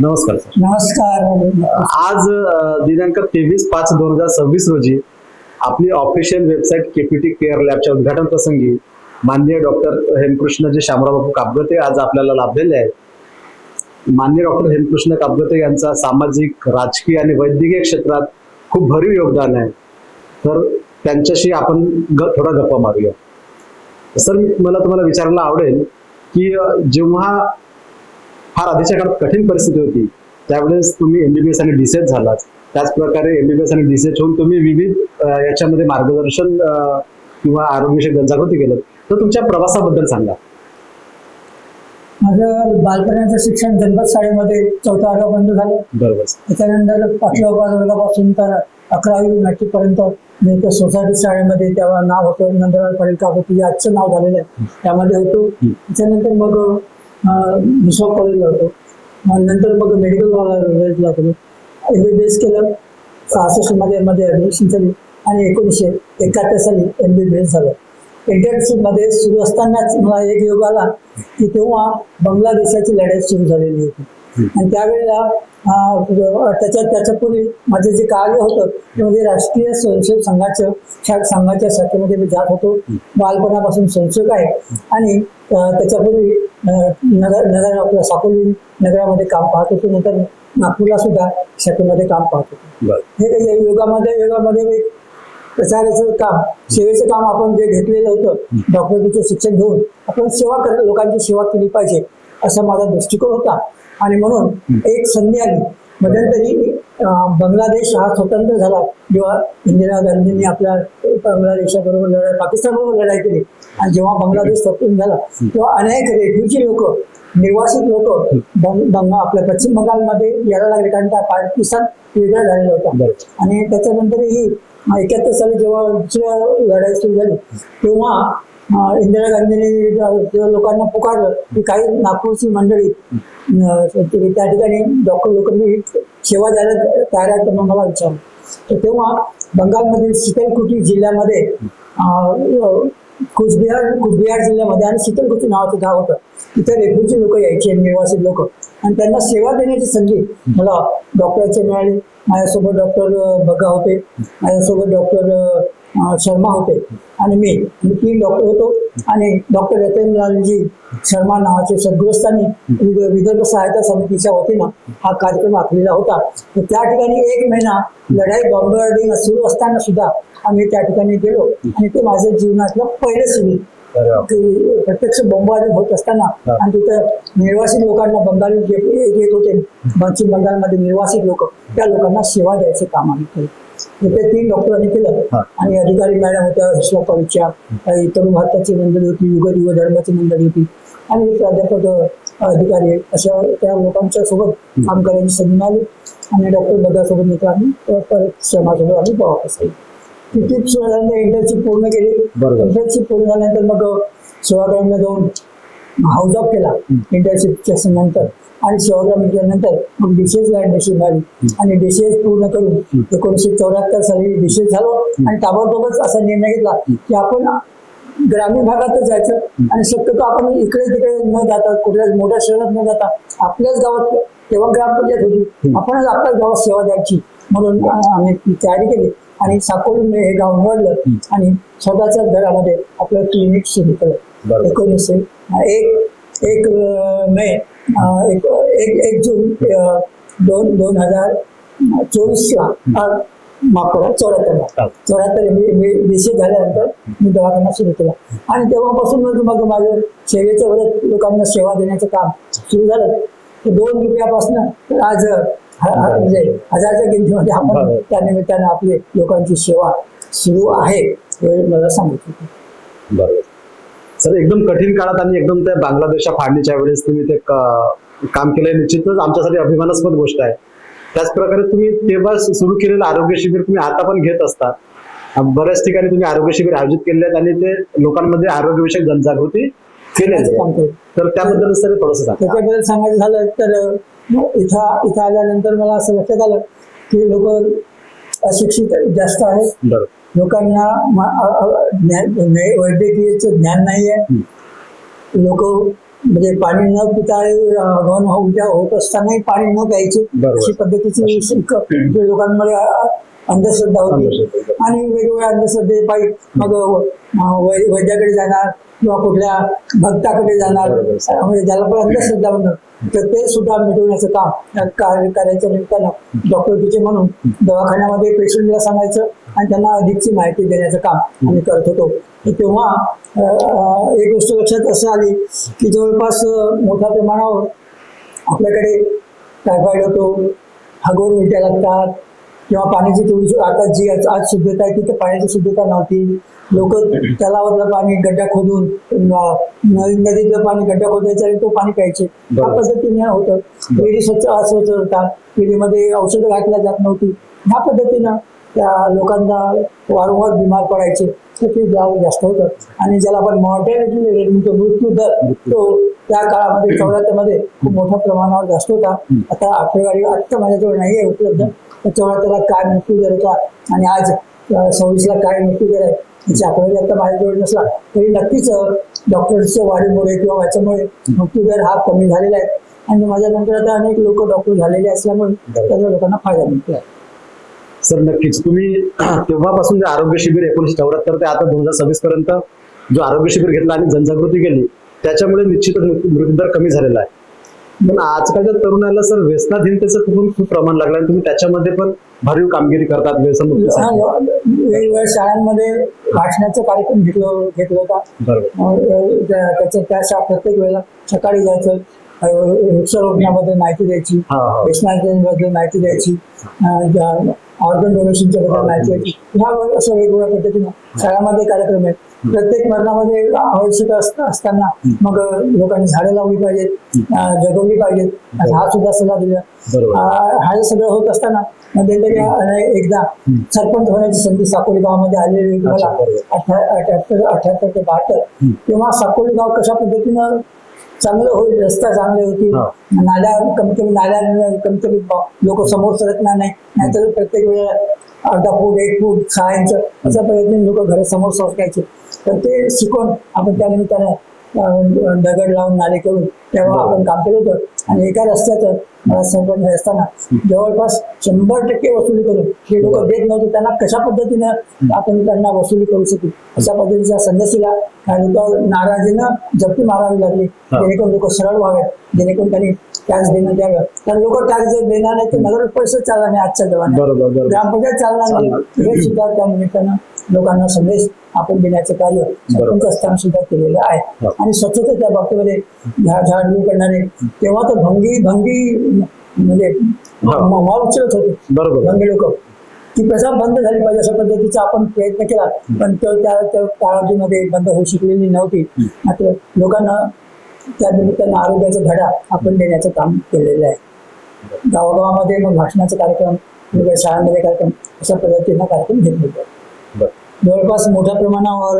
नमस्कार सर. नमस्कार. आज दिनांक 23/5/2026 रोजी आपली ऑफिशियल वेबसाईट केपीटी केअर लॅबच्या उद्घाटन प्रसंगी माननीय डॉक्टर हेमकृष्णजी शामराव बापू कापगते आज आपल्याला लाभलेले आहेत. माननीय डॉक्टर हेमकृष्ण कापगते यांचा सामाजिक, राजकीय आणि वैद्यकीय क्षेत्रात खूप भरीव योगदान आहे. तर त्यांच्याशी आपण थोडा गप्पा मारूया. सर, मला तुम्हाला विचारायला आवडेल की जेव्हा फार आधीच्या काळात कठीण परिस्थिती होती त्यावेळेस तुम्ही एमबीबीएस आणि डीसेट झालात. त्याच प्रकारे एमबीबीएस आणि डीसेट होऊन तुम्ही विविध याच्यामध्ये मार्गदर्शन किंवा आरोग्यविषयक जनजागृती केलं. तर तुमच्या प्रवासाबद्दल सांगा. माझं बालपणाचं शिक्षण जनपद शाळेमध्ये 4थं वर्गापर्यंत झालं. बरोबर. त्याच्यानंतर 5व्या वर्गापासून तर 11वी मॅट्रिक पर्यंत मी तर सोसायटी शाळेमध्ये तेव्हा नाव होतं नंदलाल पटेल कापगते, आजचं नाव झालेलं आहे, त्यामध्ये होतो. त्याच्यानंतर मग हिशोब कॉलेजला होतो. नंतर मग मेडिकल कॉलेजला होतो. एमबीबीएस केलं. 66 मध्ये ॲडमिशन झाली आणि 1971 साली एमबीबीएस झालं. इंटर्नशिपमध्ये सुरू असतानाच मला एक योग आला की तेव्हा बांगलादेशाची लढाई सुरू झालेली होती आणि त्यावेळेला त्याच्यापूर्वी माझं जे कार्य होतं ते म्हणजे राष्ट्रीय स्वयंसेवक संघाच्या शाखेमध्ये मी जात होतो. बालपणापासून स्वयंसेवक आहे आणि त्याच्यापूर्वी नगर आपल्या साकोली नगरामध्ये काम पाहत होतो. नंतर नागपूरला सुद्धा शाखेमध्ये काम पाहत होतो. हे योगामध्ये प्रचाराचं काम, सेवेचं काम आपण जे घेतलेलं होतं, डॉक्टरकीचं शिक्षण घेऊन आपण लोकांची सेवा केली पाहिजे असा माझा दृष्टिकोन होता. आणि म्हणून एक संधी आली. मध्यंतरी बांगलादेश हा स्वतंत्र झाला जेव्हा इंदिरा गांधींनी आपल्या बांगलादेशाबरोबर लढाई, पाकिस्तानबरोबर लढाई केली आणि जेव्हा बांगलादेश स्वतंत्र झाला तेव्हा अनेक रेफ्युजी लोक, निर्वासित लोक आपल्या पश्चिम बंगालमध्ये यायला लागले, कारण त्या पाकिस्तान वेगळा झालेला होता. आणि त्याच्यानंतरही 71 साली जेव्हा दुसऱ्या लढाई सुरू झाली तेव्हा इंदिरा गांधींनी जेव्हा लोकांना पुकारलं की काही नागपूरची मंडळी त्या ठिकाणी डॉक्टर लोकांनी सेवा द्यायला तयार आहेत, तर मला विचारलं. तर तेव्हा बंगालमधील शीतलकुची जिल्ह्यामध्ये कुचबिहार जिल्ह्यामध्ये आणि शीतलकुची नावाचं गाव होतं. तिथे रेफ्युजी लोक यायचे, निर्वासित लोक, आणि त्यांना सेवा देण्याची संधी मला डॉक्टरचे मिळाली. माझ्यासोबत डॉक्टर बग्गा होते, माझ्यासोबत डॉक्टर शर्मा होते आणि मी 3 डॉक्टर होतो. आणि डॉक्टर रतनलालजी शर्मा नावाचे सद्गृहस्थांनी विदर्भ सहायता समितीच्या वतीनं हा कार्यक्रम आखलेला होता. तर त्या ठिकाणी 1 महिना लढाई बॉम्बार्डिंग सुरू असताना सुद्धा आम्ही त्या ठिकाणी गेलो आणि ते माझ्या जीवनातलं पहिलं शिबिर. प्रत्यक्ष बॉम्बार्डिंग होत असताना आणि तिथं निर्वासित लोकांना बंगाली येत होते, पश्चिम बंगालमध्ये निर्वासित लोक, त्या लोकांना सेवा द्यायचं काम आम्ही केलं. ते 3 डॉक्टरांनी केलं. आणि अधिकारी मॅडम होत्या, हिशोब कॉलेजच्या, तरुण भारताची मंडळी होती, युग धर्माची मंडळी होती आणि प्राध्यापक अधिकारी, अशा त्या लोकांच्या सोबत काम करायची संधी मिळाली. आणि डॉक्टर बग्गासोबत मित्र आम्ही परत श्रमासोबत आम्ही प्रवास केला. इंटर्नशिप पूर्ण केली. इंटर्नशिप पूर्ण झाल्यानंतर मग सेवाग्रामला जाऊन हाऊस ऑफ केला इंटर्नशिपच्या नंतर. आणि सेवाग्राम केल्यानंतर मग डीसीएसला ऍडमिशन मिळाली आणि डीसीएस पूर्ण करून 1974 साली डीसीएस झालो. आणि ताबडतोबच असा निर्णय घेतला की आपण ग्रामीण भागातच जायचं आणि शक्यतो आपण इकडे तिकडे न जाता, कुठल्याच मोठ्या शहरात न जाता आपल्याच गावात, तेव्हा ग्रामपंचायत होती, आपणच आपल्याच गावात सेवा द्यायची. म्हणून आम्ही ती तयारी केली आणि साकोली हे गाव निवडलं आणि स्वतःच्याच घरामध्ये आपलं क्लिनिक सुरू केलं. 1 जून 2024ला माफ करा 74 BC झाल्यानंतर मी दवाखाना सुरू केला. आणि तेव्हापासून मग माझं सेवेचं व्रत, लोकांना सेवा देण्याचं काम सुरू झालं. 2 रुपयापासून आज म्हणजे हजारच्या किमतीमध्ये आपण त्यानिमित्तानं आपली लोकांची सेवा सुरू आहे हे मला सांगितलं. बरोबर. सर, एकदम कठीण काळात आणि एकदम त्या बांगलादेशच्या फाळणीच्या वेळेस तुम्ही ते काम केलं, निश्चितच आमच्यासाठी अभिमानास्पद गोष्ट आहे. त्याच प्रकारे तुम्ही तेव्हा सुरू केलेलं आरोग्य शिबिर तुम्ही आता पण घेत असता. बऱ्याच ठिकाणी तुम्ही आरोग्य शिबिर आयोजित केले आहेत आणि ते लोकांमध्ये आरोग्यविषयक जनजागृती केली काम. तर त्याबद्दल सर थोडंसं सांगा. त्याच्याबद्दल सांगायचं झालं तर इथं आल्यानंतर मला असं लक्षात आलं की लोक अशिक्षित जास्त आहेत. लोकांना वैद्यकीयचं ज्ञान नाहीये. लोक म्हणजे पाणी न पिता घन उलट्या होत असतानाही पाणी न प्यायचे बरोबर. अशी पद्धतीची लोकांमध्ये अंधश्रद्धा होती. आणि वेगवेगळ्या अंधश्रद्धेपायी मग वैद्याकडे जाणार किंवा कुठल्या भक्ताकडे जाणार, म्हणजे ज्याला पण अंधश्रद्धा म्हणतात, तर ते सुद्धा मिटवण्याचं काम करायच्या निमित्तानं डॉक्टर म्हणून दवाखान्यामध्ये पेशंटला सांगायचं आणि त्यांना अधिकची माहिती देण्याचं काम आम्ही करत होतो. तेव्हा एक गोष्ट लक्षात असं आली की जवळपास मोठ्या प्रमाणावर आपल्याकडे टायफॉइड होतो, हगवून उलट्या लागतात किंवा पाण्याची थोडी आता जी आज शुद्धता आहे तिथे पाण्याची शुद्धता नव्हती. लोक तलावातलं पाणी गड्डा खोदून नदीतलं पाणी गड्डा खोदायचं आणि तो पाणी प्यायचे. त्या पद्धतीने होतं. विहिरी स्वच्छ अस्वच्छ होतात, विहिरीमध्ये औषधं घातल्या जात नव्हती. ह्या पद्धतीनं त्या लोकांना वारंवार बिमार पडायचे, तर ते जास्त होतं. आणि ज्याला आपण मॉर्टॅलिटी रेट म्हणतो, मृत्यू दर, तो त्या काळामध्ये 74मध्ये खूप मोठ्या प्रमाणावर जास्त होता. आता आकडेवारी आत्ता माझ्याजवळ नाही आहे उपलब्ध, 74ला काय मृत्यू दर होता आणि आज 26ला काय मृत्यू दर आहे याची आकडेवारी आता माझ्याजवळ नसला तरी नक्कीच डॉक्टरच्या वाढीमुळे किंवा वाच्यामुळे मृत्यू दर हा कमी झालेला आहे. आणि माझ्यानंतर आता अनेक लोक डॉक्टर झालेले असल्यामुळे त्या लोकांना फायदा मिळतो आहे. सर नक्कीच तुम्ही तेव्हापासून जे आरोग्य शिबिर 1974 ते आता 2026 पर्यंत जो आरोग्य शिबिर घेतला आणि जनजागृती केली, त्याच्यामुळे निश्चितच मृत्यूदर कमी झालेला आहे. पण आजकालच्या तरुणाला सर व्यसनाधीनतेचं खूप प्रमाण लागलं आणि तुम्ही त्याच्यामध्ये पण भरीव कामगिरी करतात व्यसनमुक्तीसाठी. वेगवेगळ्या शाळांमध्ये भाषणाचा कार्यक्रम घेतला होता. त्या प्रत्येक वेळेला सकाळी जायचं, वृक्षारोपणाबद्दल माहिती द्यायची, व्यसनाधीनबद्दल माहिती द्यायची, ऑर्गन डोनेशनच्या बद्दल माहिती द्यायची. ह्या असं वेगवेगळ्या पद्धतीने शाळामध्ये कार्यक्रम आहेत. प्रत्येक मरणामध्ये आवश्यक असताना मग लोकांनी झाडं लावली पाहिजेत, जगवली पाहिजेत, हा सुद्धा सल्ला दिला. हा सगळं होत असताना मध्यंतरी एकदा सरपंच होण्याची संधी साकोली गावामध्ये आलेली मला 78 ते 72. तेव्हा साकोली गाव कशा पद्धतीनं चांगलं होईल, रस्ता चांगले होतील, नाल्या कमीत कमी लोक समोर सरकणार नाहीतर प्रत्येक वेळेला अर्धा फूट 1 फूट 6 इंच अशा पद्धतीने लोक घरासमोर सरकायचे. तर ते शिकून आपण त्या निमित्तानं दगड लावून नाले करून तेव्हा आपण काम केलं होतं. आणि एका रस्त्याचं मला सरपंच असताना जवळपास 100% वसुली करून हे लोक देत नव्हते, त्यांना कशा पद्धतीनं आपण त्यांना वसुली करू शकू अशा पद्धतीचा संदेश दिला. आणि लोक नाराजीनं जप्ती मारावी लागली, जेणेकरून लोक सरळ व्हावेत, जेणेकरून त्यांनी टॅक्स देणं द्यावं. तर लोक टॅक्स जर देणार नाही तर नगर परिषद चालणार नाही, आजच्या जमान्यात ग्रामपंचायत चालणार नाही. हे सुद्धा त्या निमित्तानं लोकांना संदेश आपण देण्याचं कार्य सरपंच असताना सुद्धा केलेलं आहे. आणि स्वच्छतेच्या बाबतीमध्ये झाड करणारे तेव्हा तर भंगी म्हणजे माल उचलत होते भंगी लोक, ती प्रथा बंद झाली पाहिजे अशा पद्धतीचा आपण प्रयत्न केला, पण त्या काळामध्ये बंद होऊ शकलेली नव्हती. मात्र लोकांना त्या निमित्तानं आरोग्याचा धडा आपण देण्याचं काम केलेलं आहे. गावागावामध्ये मग भाषणाचा कार्यक्रम, वेगवेगळ्या शाळांमध्ये कार्यक्रम अशा पद्धतीनं कार्यक्रम घेतले होते. जवळपास मोठ्या प्रमाणावर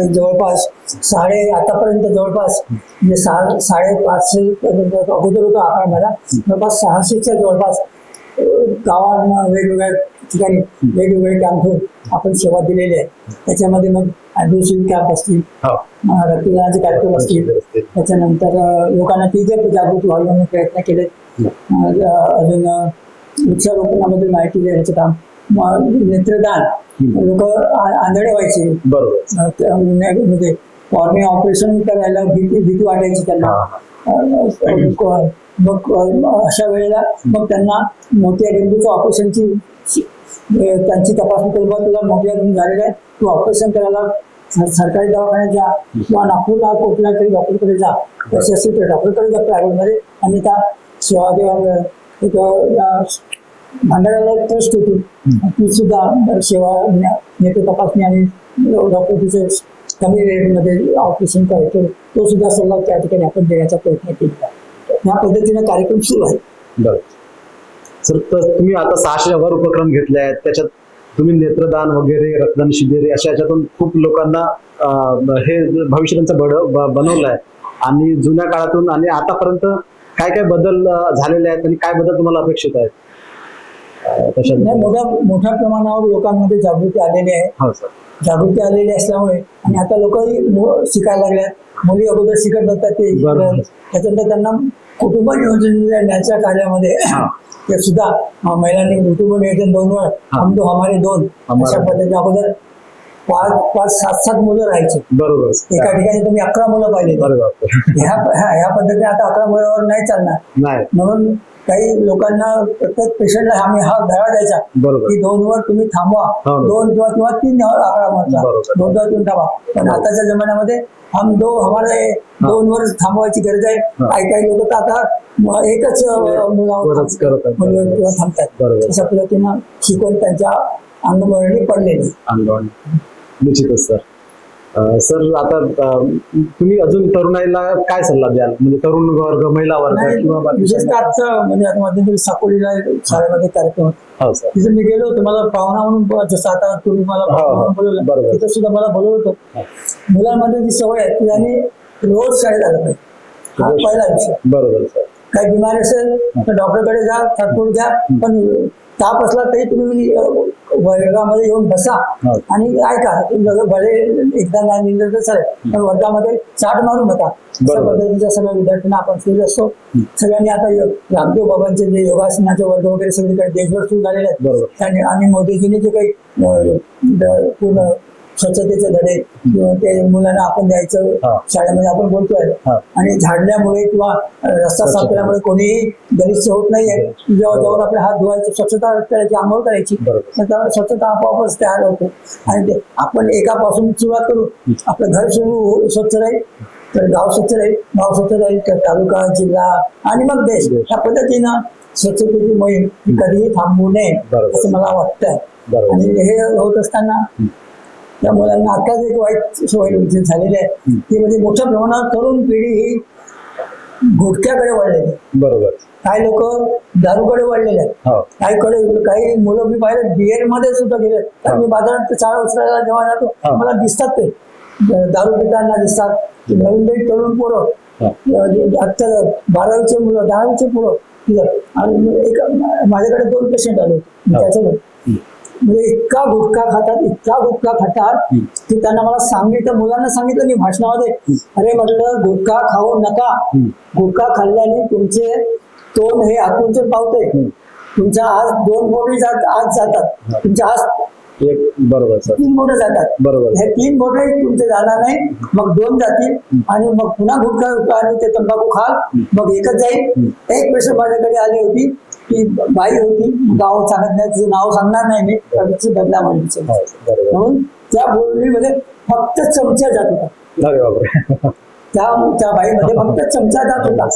जवळपास आतापर्यंत जवळपास म्हणजे 550 अगोदर होता आकार मला, जवळपास 600च्या जवळपास गावांना वेगवेगळ्या ठिकाणी वेगवेगळे कॅम्प घेऊन आपण सेवा दिलेली आहे. त्याच्यामध्ये मग ॲडव्होकेसी कॅम्प असतील, रक्तदानाचे कार्यक्रम असतील, त्याच्यानंतर लोकांना ती जागृती व्हावी म्हणून प्रयत्न केले. अजून वृक्षारोपणाबद्दल माहिती देण्याचं काम, नेत्रदान, लोक आंधळे व्हायचे म्हणजे कॉर्निया ऑपरेशन करायला भीती वाटायची त्यांना. मग अशा वेळेला मग त्यांना मोतियाबिंदूच्या ऑपरेशनची त्यांची तपासणी करून तुला मोतियाबिंदू झालेला आहे, तू ऑपरेशन करायला सरकारी दवाखान्यात जा किंवा नागपूरला कुठल्या तरी डॉक्टरकडे जा, तसे असेल तर डॉक्टरकडे जा प्रायव्हेटमध्ये. आणि त्या सेवा एक भांडाऱ्याला ट्रस्ट होती, ती सुद्धा सेवा नेत्र तपासणी आणि डॉक्टर कमी रेटमध्ये ऑपरेशन करायचं, तो सुद्धा सल्ला त्या ठिकाणी आपण देण्याचा प्रयत्न केला. ह्या पद्धतीने कार्यक्रम सुरू आहे. सर तुम्ही आता 600 वर उपक्रम घेतले आहेत, त्याच्यात तुम्ही नेत्रदान वगैरे, रक्तदान शिबिरे अशा याच्यातून खूप लोकांना हे भविष्य त्यांचं बनवलं आहे. आणि जुन्या काळातून आणि आतापर्यंत काय काय बदल झालेले आहेत आणि काय बदल तुम्हाला अपेक्षित आहेत? तशा नाही, मोठ्या प्रमाणावर लोकांमध्ये जागृती आलेली आहे. हो सर. जागृती आलेली असल्यामुळे आणि आता लोकही शिकायला लागल्यात. मुली अगोदर शिकत नसतात ते बरोबर. त्याच्यानंतर त्यांना कुटुंब नियोजनाच्या कार्यामध्ये ते सुद्धा महिलांनी कुटुंब नियोजन 2 वर हम दो हमारे 2 अशा पद्धतीने अगोदर 5 7 मुलं राहायची. बरोबर. एका ठिकाणी तुम्ही 11 मुलं पाहिजे. बरोबर. ह्या पद्धतीने आता 11 मुलावर नाही चालणार. नाही. म्हणून काही लोकांना प्रत्येक पेशंटला आम्ही हा धडा द्यायचा बरोबर. की 2 वर तुम्ही थांबवा. 2 किंवा 3 आकडा म्हणता. बरोबर. 2 किंवा 3 थांबा. पण आताच्या जमान्यामध्ये हम 2 हमारे 2 वर थांबवायची गरज आहे. काही लोक तर आता एकच मुलावर थांबतात. बरोबर. अशा पद्धतीनं शिकवून त्यांच्या अंगमरणी पडलेली. निश्चितच सर. सर आता तुम्ही अजून तरुणाईला काय सल्ला द्याल, म्हणजे तरुण वर्ग, महिला वर्ग किंवा बाकी? विशेषतः आजचा म्हणजे आता मध्यंतरी साकोलीला शाळेमध्ये कार्यक्रम होता. हो सर. तिथे मी गेलो होतो. मला पाहुणा म्हणून, जसं आता तुम्ही मला पाहुणा म्हणून बोलवलं, बरोबर. तिथे सुद्धा मला बोलवलं होतं. मुलांमध्ये जी सवय आहे ती त्यांनी रोज शाळेत आलं पाहिजे. हा पहिला विषय. बरोबर सर. काही बिमारी असेल तर डॉक्टरकडे जा, तात्पुरतं घ्या. पण ताप असला तरी तुम्ही वर्गामध्ये येऊन बसा आणि ऐका. भले एकदा नाही निघलं तर चालेल, पण वर्गामध्ये चाट मारू नका. अशा पद्धतीच्या सगळ्या विद्यार्थ्यांना आपण सुरू असतो. सगळ्यांनी आता रामदेव बाबांचे जे योगासनाचे वर्ग वगैरे सगळीकडे देशभर सुरू झालेले आहेत. आणि मोदीजींनी जे काही पूर्ण स्वच्छतेचे धडे किंवा ते मुलांना आपण द्यायचं शाळेमध्ये आपण बोलतोय. आणि झाडल्यामुळे किंवा रस्ता साफ केल्यामुळे कोणीही गलिच्छ होत नाहीये. जेव्हा जाऊन आपले हात धुवायचे, स्वच्छता करायची, आंघोळ करायची, स्वच्छता आपोआपच तयार होते. आणि ते आपण एकापासून सुरुवात करू. आपलं घर स्वच्छ राहील तर गाव स्वच्छ राहील, गाव स्वच्छ राहील तर तालुका, जिल्हा आणि मग देश. या पद्धतीनं स्वच्छतेची मोहीम कधीही थांबवू नये असं मला वाटतंय. आणि हे होत असताना त्या मुलांना आताच एक वाईट सवय झालेली आहे ती म्हणजे मोठ्या प्रमाणात तरुण पिढी ही गुटख्याकडे वळलेली आहे. बरोबर. काही लोक दारूकडे वळलेले आहेत. काही मुलं मी पाहिलं बिअर मध्ये सुद्धा गेले. तर मी बाजारात चाळा उचलायला जेव्हा जातो मला दिसतात ते दारू पिताना दिसतात. नवीन नवीन तरुण पोरं, आता 12वीचे मुलं, 10वीचे पोरं. आणि एक माझ्याकडे 2 पेशंट आले होते. त्याच्यामध्ये म्हणजे इतका गुटखा खातात की त्यांना मला सांगितलं, मुलांना सांगितलं मी भाषणामध्ये, अरे म्हटलं गुटखा खाऊ नका. गुटखा खाल्ल्याने तुमचे तोंड हे आतूनचे पावते. तुमच्या आज 2 बोटे आज जातात. तुमच्या आज बरोबर 3 बोटे जातात. बरोबर. हे 3 बोटे तुमचे जाणार नाही, मग 2 जातील आणि मग पुन्हा गुटखा आणि ते तंबाखू खाल, मग एकच जाईल. एक पेशंट माझ्याकडे आली होती. ती बाई होती, गाव सांगत नाही, तिचं नाव सांगणार नाही मी, तिची बदनाम व्हायची. म्हणून त्या बोलणीमध्ये फक्त चमचा जात होता. त्या बाईमध्ये फक्त चमचा जात होता.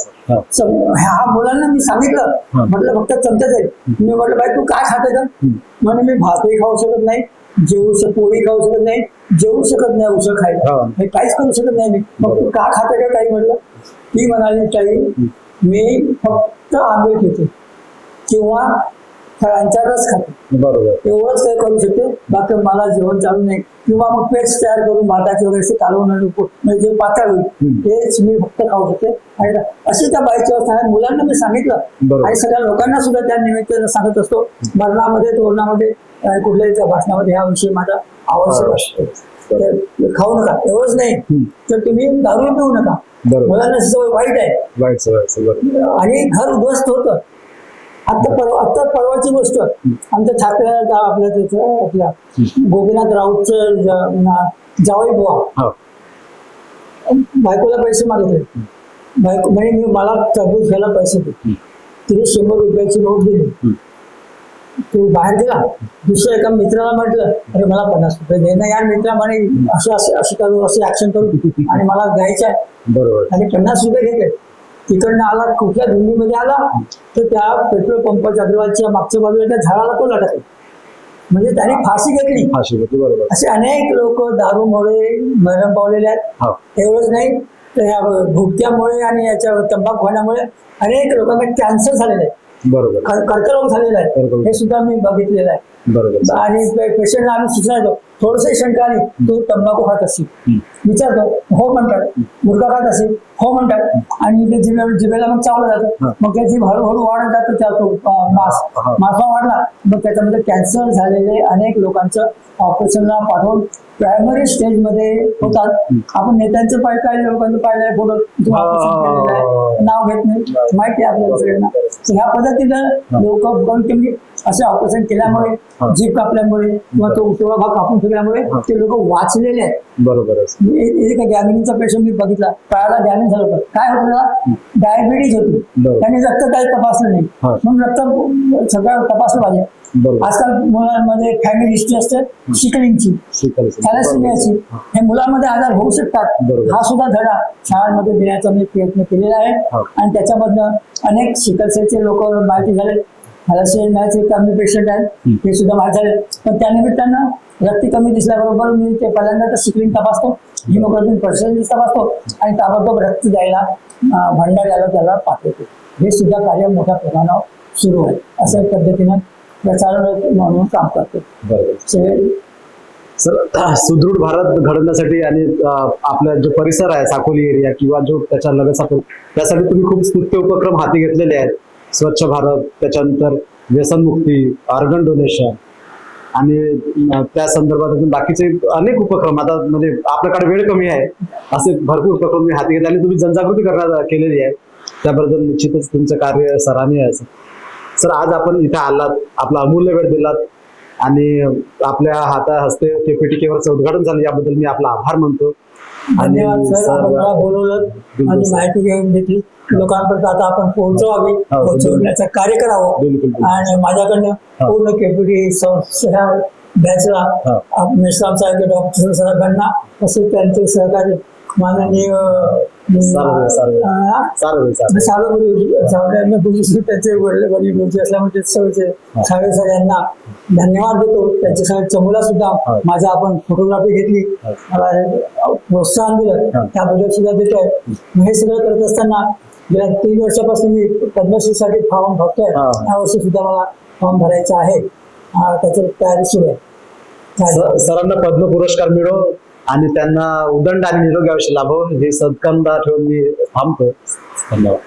ह्या मुलांना मी सांगितलं, म्हटलं फक्त चमचा जाईल. मी म्हटलं बाई तू काय खाते का? म्हणून मी भातही खाऊ शकत नाही, पोळी खाऊ शकत नाही, जेवू शकत नाही, उसळ खायला हे काहीच करू शकत नाही मी. मग तू का खाते का काही? म्हटलं. ती म्हणाली ताई मी फक्त आंबे घेते किंवा फळांचा रस खाते. बरोबर. एवढंच काही करू शकते, बाकी मला जेवण चालू नाही. किंवा मग पेस्ट तयार करून भाताचे वगैरे कालवून म्हणजे जे पातळ होईल तेच मी फक्त खाऊ शकते. आणि अशी त्या बाईची अवस्था आहे. मुलांना मी सांगितलं आणि सगळ्या लोकांना सुद्धा त्या निमित्तानं सांगत असतो. मरणामध्ये तोरणामध्ये कुठल्याही त्या भाषणामध्ये हा विषय माझा आवश्यक असतो. खाऊ नका. एवढंच नाही तर तुम्ही दारू पिऊ नका. मुलांना सवय वाईट आहे आणि घर उद्ध्वस्त होतं. आता परवाची गोष्ट, आमच्या छात्रा आपल्या गोपीनाथ राऊतचं जावई बुवा बायकोला पैसे मागितले. बायको म्हणे मी मला टरबूज घ्यायला पैसे दे. तिने 100 रुपयाची नोट दिली. तो बाहेर गेला. दुसऱ्या एका मित्राला म्हटलं अरे मला 50 रुपये दे ना. या मित्रा म्हणे अशी करू, अशी ऍक्शन करू आणि मला द्यायचं आहे. बरोबर. आणि 50 रुपये घेतले. तिकडनं आला, कुठल्या धुंदीमध्ये आला तर त्या पेट्रोल पंपाच्या अग्रवालच्या मागच्या बाजूला त्या झाडाला तो लटकला. म्हणजे त्याने फाशी घेतली. बरोबर. असे अनेक लोक दारूमुळे मरण पावलेले आहेत. एवढंच नाही तर ह्या भुकट्यामुळे आणि याच्या तंबाखू खाण्यामुळे अनेक लोकांना कॅन्सर झालेले आहे. बरोबर. कर्करोग झालेला आहे. हे सुद्धा मी बघितलेलं आहे. बरोबर. आणि पेशंटला आम्ही सुचना देतो थोडस शंका आली, तू तंबाखू खात असेल, विचारतो, हो म्हणतात. मुर्गा खात असेल, हो म्हणतात. आणि ते जिभेला मग चावलं जातं, मग त्या जीभ हळूहळू वाढत जातं, त्या मासा वाढला, मग त्याच्यामध्ये कॅन्सर झालेले अनेक लोकांचं ऑपरेशनला पाठवून प्रायमरी स्टेज मध्ये होतात. आपण नेत्यांचं काही लोकांचं पाहिलंय फोटो, नाव घेत नाही, माहिती आहे आपल्याला सगळ्यांना. ह्या पद्धतीनं लोक कमी असे ऑपरेशन केल्यामुळे, जीभ कापल्यामुळे किंवा तो तेवढा भाग कापून फेकल्यामुळे ते लोक वाचलेले आहेत. बरोबर. एका गॅमिनीचा पेशंट मी बघितला, पायाला गॅमिन झालं होतं. काय होतं त्याला? डायबिटीज होती. त्यांनी रक्त काही तपासलं नाही, म्हणून रक्त सगळं तपासलं पाहिजे. आजकाल मुलांमध्ये फॅमिली हिस्ट्री असते शिकलिंगची, थॅलेसेमियाची, हे मुलांमध्ये आजार होऊ शकतात. हा सुद्धा धडा शाळांमध्ये देण्याचा मी प्रयत्न केलेला आहे. आणि त्याच्यामधनं अनेक सिकलसेलचे लोक माहिती झाले, थॅलेसेमियाचे कमी पेशंट आहेत, हे सुद्धा माहिती झाले. पण त्यानिमित्तानं रक्ती कमी दिसल्याबरोबर मी ते पहिल्यांदा तर शिकलिंग तपासतो, हिमोग्लोबिन पर्सेंटेज तपासतो आणि ताबडतोब रक्त द्यायला भंडाऱ्याला त्याला पाठवतो. हे सुद्धा कार्य मोठ्या प्रमाणावर सुरू आहे. अशा पद्धतीनं प्रचार म्हणून काम करतो. सर, सुदृढ भारत घडवण्यासाठी आणि आपला जो परिसर आहे साकोली एरिया किंवा जो त्याच्या लगतचा त्यासाठी तुम्ही खूप स्तुत्य उपक्रम हाती घेतलेले आहेत. स्वच्छ भारत, त्याच्यानंतर व्यसनमुक्ती, ऑर्गन डोनेशन आणि त्या संदर्भात अजून बाकीचे अनेक उपक्रम. आता म्हणजे आपल्याकडे वेळ कमी आहे, असे भरपूर उपक्रम मी हाती घेतले आणि तुम्ही जनजागृती केलेली आहे. त्याबद्दल निश्चितच तुमचं कार्य सराहनीय आहे. सर, आज आपण इथे आलात, आपला अमूल्य वेळ दिलात आणि आपल्या हस्ते केपीटीकेवरचं उद्घाटन झालं, याबद्दल मी आपला आभार मानतो. धन्यवाद सर, मला बोलवलं आणि माहिती घेऊन घेतली. लोकांपर्यंत आता आपण पोहोचवावी, पोहोचवण्याचं कार्य करावं. आणि माझ्याकडनं पूर्ण केपीटी बॅचला मिश्राम साहेब, डॉक्टर साहेबांना, तसेच त्यांचे सहकारी माननीय त्यांचे वडील गुरुजी असल्यामुळे सावे सर यांना धन्यवाद देतो. त्यांच्यासह चमूला सुद्धा माझा आपण फोटोग्राफी घेतली, मला प्रोत्साहन दिलं, त्याबद्दल सुद्धा देतोय. हे सगळं करत असताना गेल्या 3 वर्षापासून मी पद्मश्रीसाठी फॉर्म भरतोय. या वर्षी सुद्धा मला फॉर्म भरायचा आहे, त्याची तयारी सुरू आहे. सरांना पद्म पुरस्कार मिळो आणि त्यांना उदंड आणि निरोगी आयुष्य लाभो, हे सत्कामदा ठेवून मी थांबतो. धन्यवाद.